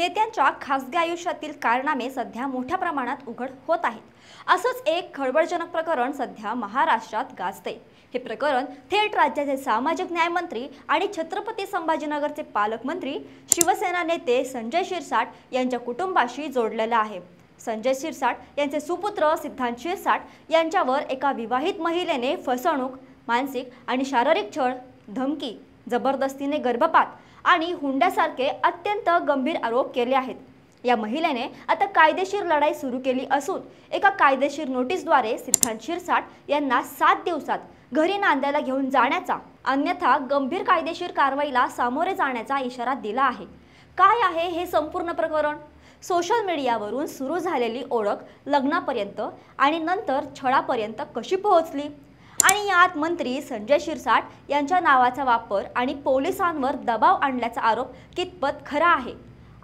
नेत्यांच्या खासगी आयुष्यातील कारनामे सध्या मोठ्या प्रमाणात उघड होत आहेत। असंच एक खळबळजनक प्रकरण सध्या महाराष्ट्रात गाजते। हे प्रकरण थेट राज्याचे सामाजिक न्याय मंत्री आणि छत्रपती संभाजीनगरचे पालकमंत्री शिवसेना नेते संजय शिरसाट यांच्या कुटुंबाशी जोडलेलं आहे। संजय शिरसाट यांचे सुपुत्र सिद्धांत शिरसाट यांच्यावर एका विवाहित महिलेने फसवणूक, मानसिक आणि शारीरिक छळ, धमकी, जबरदस्तीने गर्भपात आणि हुंड्यासारखे अत्यंत गंभीर आरोप केले आहेत। या महिलेने आता कायदेशीर लढाई सुरू केली असून एका कायदेशीर नोटीसद्वारे सिद्धांत शिरसाट यांना 7 दिवसात घरी नांदायला घेऊन जाण्याचा, अन्यथा गंभीर कायदेशीर कारवाईला सामोरे जाण्याचा इशारा दिला आहे। काय आहे हे संपूर्ण प्रकरण? सोशल मीडियावरून सुरू झालेली ओळख लग्नापर्यंत आणि नंतर छळापर्यंत कशी पोहोचली? आणि यात मंत्री संजय शिरसाट यांच्या नावाचा वापर आणि पोलिसांवर दबाव आणल्याचा आरोप कितपत खरा आहे?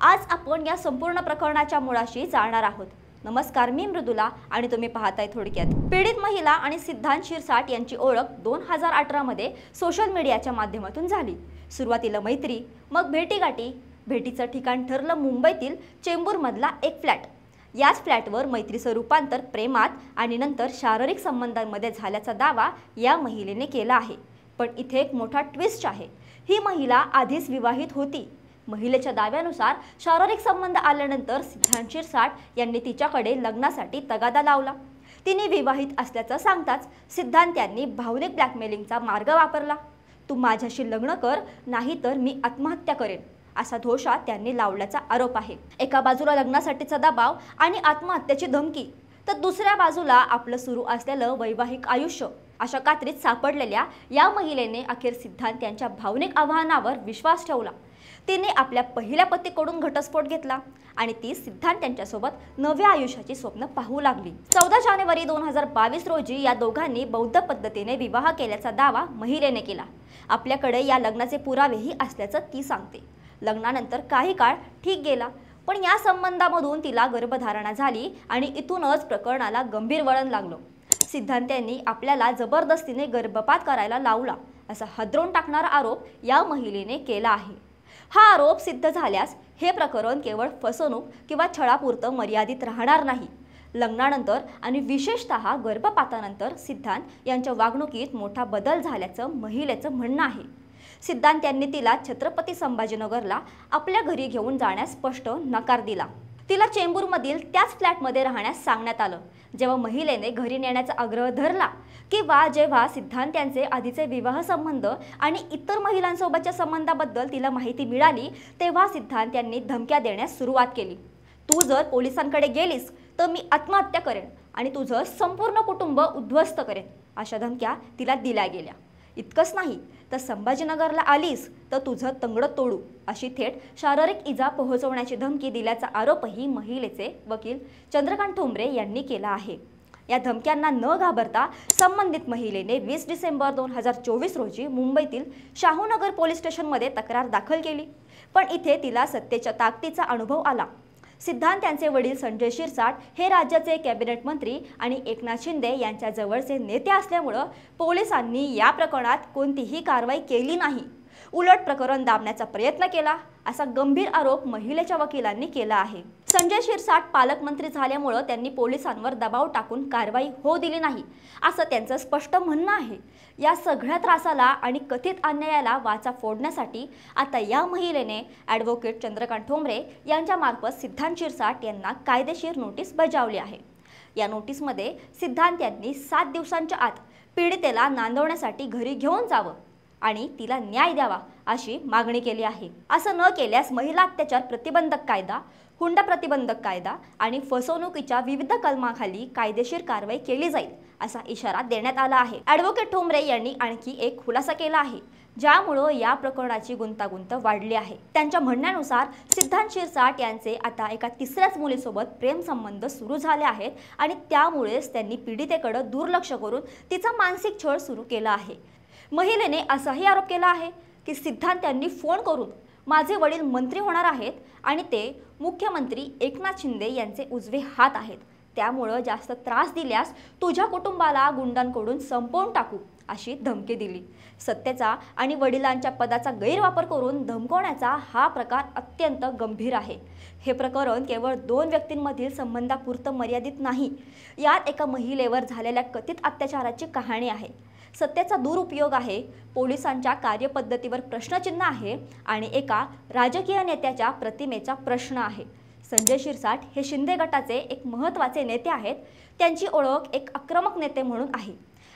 आज आपण या संपूर्ण प्रकरणाच्या मुळाशी जाणार आहोत। नमस्कार, मी मृदुला आणि तुम्ही पाहताय थोडक्यात। पीडित महिला आणि सिद्धांत शिरसाट यांची ओळख 2018 मध्ये सोशल मीडियाच्या माध्यमातून झाली। सुरुवातीला मैत्री, मग भेटीगाठी। भेटीचं ठिकाण ठरलं मुंबईतील चेंबूरमधला एक फ्लॅट। याच फ्लॅटवर मैत्रीचं रूपांतर प्रेमात आणि नंतर शारीरिक संबंधांमध्ये झाल्याचा दावा या महिलेने केला आहे। पण इथे एक मोठा ट्विस्ट आहे। ही महिला आधीच विवाहित होती। महिलेच्या दाव्यानुसार शारीरिक संबंध आल्यानंतर सिद्धांत शिरसाट यांनी तिच्याकडे लग्नासाठी तगादा लावला। तिने विवाहित असल्याचं सांगताच सिद्धांत यांनी भावनिक ब्लॅकमेलिंगचा मार्ग वापरला। तू माझ्याशी लग्न कर, नाहीतर मी आत्महत्या करेन, असा धोशा त्यांनी लावल्याचा आरोप आहे। एका बाजूला लग्नासाठीचा दबाव आणि आत्महत्येची धमकी, तर दुसऱ्या बाजूला आपलं सुरू असलेलं वैवाहिक आयुष्य। अशा कात्रीत सापडलेल्या या महिलेने अखेर सिद्धांत यांच्या भावनिक आव्हानावर विश्वास ठेवला। तिने आपल्या पहिल्या पतीकडून घटस्फोट घेतला आणि ती सिद्धांत यांच्यासोबत नव्या आयुष्याची स्वप्न पाहू लागली। 14 जानेवारी 2022 रोजी या दोघांनी बौद्ध पद्धतीने विवाह केल्याचा दावा महिलेने केला। आपल्याकडे या लग्नाचे पुरावेही असल्याचं ती सांगते। लग्नानंतर काही काळ ठीक गेला, पण या संबंधामधून तिला गर्भधारणा झाली आणि इथूनच प्रकरणाला गंभीर वळण लागलं। सिद्धांत यांनी आपल्याला जबरदस्तीने गर्भपात करायला लावला, असा हादरवून टाकणारा आरोप या महिलेने केला आहे। हा आरोप सिद्ध झाल्यास हे प्रकरण केवळ फसवणूक किंवा छळापुरतं मर्यादित राहणार नाही। लग्नानंतर आणि विशेषतः गर्भपातानंतर सिद्धांत यांच्या वागणुकीत मोठा बदल झाल्याचं महिलेचं म्हणणं आहे। सिद्धांत यांनी तिला छत्रपती संभाजीनगरला आपल्या घरी घेऊन जाण्यास स्पष्ट नकार दिला। तिला चेंबूरमधील त्याच फ्लॅटमध्ये राहण्यास सांगण्यात आलं। जेव्हा महिलेने घरी नेण्याचा आग्रह धरला किंवा जेव्हा सिद्धांत यांचे आधीचे विवाह संबंध आणि इतर महिलांसोबतच्या संबंधाबद्दल तिला माहिती मिळाली, तेव्हा सिद्धांत यांनी धमक्या देण्यास सुरुवात केली। तू जर पोलिसांकडे गेलीस तर मी आत्महत्या करेन आणि तुझं संपूर्ण कुटुंब उद्ध्वस्त करेन, अशा धमक्या तिला दिल्या गेल्या। इतकंच नाही तर संभाजीनगरला आलीस तर तुझं तंगडं तोडू, अशी थेट शारीरिक इजा पोहोचवण्याची धमकी दिल्याचा आरोपही महिलेचे वकील चंद्रकांत ठोंबरे यांनी केला आहे। या धमक्यांना न घाबरता संबंधित महिलेने 20 डिसेंबर 2024 रोजी मुंबईतील शाहूनगर पोलीस स्टेशनमध्ये तक्रार दाखल केली, पण इथे तिला सत्तेच्या ताकदीचा अनुभव आला। सिद्धांत यांचे वडील संजय शिरसाट हे राज्याचे कॅबिनेट मंत्री आणि एकनाथ शिंदे यांच्या जवळचे नेते असल्यामुळे पोलिसांनी या प्रकरणात कोणतीही कारवाई केली नाही, उलट प्रकरण दाबण्याचा प्रयत्न केला, असा गंभीर आरोप महिलेच्या वकिलांनी केला आहे। संजय शिरसाट पालकमंत्री झाल्यामुळे त्यांनी पोलिसांवर दबाव टाकून कारवाई होऊ दिली नाही, असं त्यांचं स्पष्ट म्हणणं आहे। या सगळ्या त्रासाला आणि कथित अन्यायाला वाचा फोडण्यासाठी आता या महिलेने ॲडव्होकेट चंद्रकांत ठोंबरे यांच्यामार्फत सिद्धांत शिरसाट यांना कायदेशीर नोटीस बजावली आहे। या नोटीसमध्ये सिद्धांत यांनी 7 दिवसांच्या आत पीडितेला नांदवण्यासाठी घरी घेऊन जावं आणि तिला न्याय द्यावा, अशी मागणी केली आहे। असं न केल्यास महिला अत्याचार प्रतिबंधक कायदा, हुंडा प्रतिबंधक कायदा आणि फसवणुकीच्या विविध कलमाखाली कायदेशीर कारवाई केली जाईल, असा इशारा देण्यात आला आहे। ॲडव्होकेट ठोंबरे यांनी आणखी एक खुलासा केला आहे, ज्यामुळे या प्रकरणाची गुंतागुंत वाढली आहे। त्यांच्या म्हणण्यानुसार सिद्धांत शिरसाट यांचे आता एका तिसऱ्याच मुलीसोबत प्रेम संबंध सुरू झाले आहेत आणि त्यामुळेच त्यांनी पीडितेकडे दुर्लक्ष करून तिचा मानसिक छळ सुरू केला आहे। महिलेने असाही आरोप केला आहे की सिद्धांत यांनी फोन करून माझे वडील मंत्री होणार आहेत आणि ते मुख्यमंत्री एकनाथ शिंदे यांचे उजवे हात आहेत, त्यामुळे जास्त त्रास दिल्यास तुझ्या कुटुंबाला गुंडांकडून संपवून टाकू, अशी धमकी दिली। सत्तेचा आणि वडिलांच्या पदाचा गैरवापर करून धमकवण्याचा हा प्रकार अत्यंत गंभीर आहे। हे प्रकरण केवळ 2 व्यक्तींमधील संबंधापुरतं मर्यादित नाही, यात एका महिलेवर झालेल्या कथित अत्याचाराची कहाणी आहे। सत्तेचा दुरुपयोग आहे, पोलिसांच्या कार्यपद्धतीवर प्रश्नचिन्ह आहे आणि एका राजकीय नेत्याच्या प्रतिमेचा प्रश्न आहे। संजय शिरसाट हे शिंदे गटाचे एक महत्त्वाचे नेते आहेत। त्यांची ओळख एक आक्रमक नेते म्हणून आहे।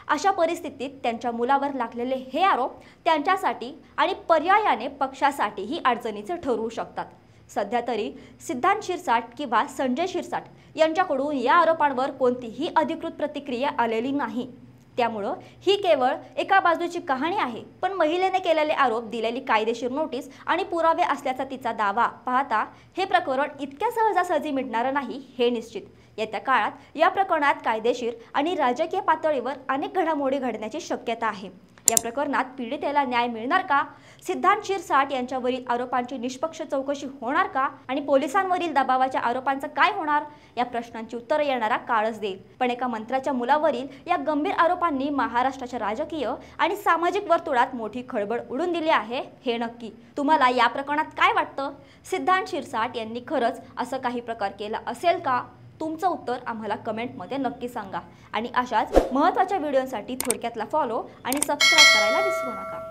अशा परिस्थितीत त्यांच्या मुलावर लागलेले हे आरोप त्यांच्यासाठी आणि पर्यायाने पक्षासाठीही अडचणीचे ठरू शकतात। सध्या तरी सिद्धांत शिरसाट किंवा संजय शिरसाट यांच्याकडून या आरोपांवर कोणतीही अधिकृत प्रतिक्रिया आलेली नाही। त्यामुळे ही केवळ एका बाजूची कहाणी आहे, पण महिलेने केलेले आरोप, दिलेली कायदेशीर नोटीस आणि पुरावे असल्याचा तिचा दावा पाहता हे प्रकरण इतक्या सहजासहजी मिटणार नाही हे निश्चित। येत्या काळात या प्रकरणात कायदेशीर आणि राजकीय पातळीवर अनेक घडामोडी घडण्याची शक्यता आहे। या प्रकरणात पीडितेला न्याय मिळणार का? सिद्धांत शिरसाट यांच्यावरील आरोपांची निष्पक्ष चौकशी होणार का? आणि पोलिसांवरील दबावाच्या आरोपांचं काय होणार? या प्रश्नांची उत्तरं येणारा काळच देईल। पण एका मंत्र्याच्या मुलावरील या गंभीर आरोपांनी महाराष्ट्राच्या राजकीय आणि सामाजिक वर्तुळात मोठी खळबळ उडून दिली आहे हे नक्की। तुम्हाला या प्रकरणात काय वाटतं? सिद्धांत शिरसाट यांनी खरंच असं काही प्रकार केला असेल का? तुमचं उत्तर आम्हाला कमेंटमध्ये नक्की सांगा आणि अशाच महत्त्वाच्या व्हिडिओसाठी थोडक्यातला फॉलो आणि सबस्क्राईब करायला विसरू नका।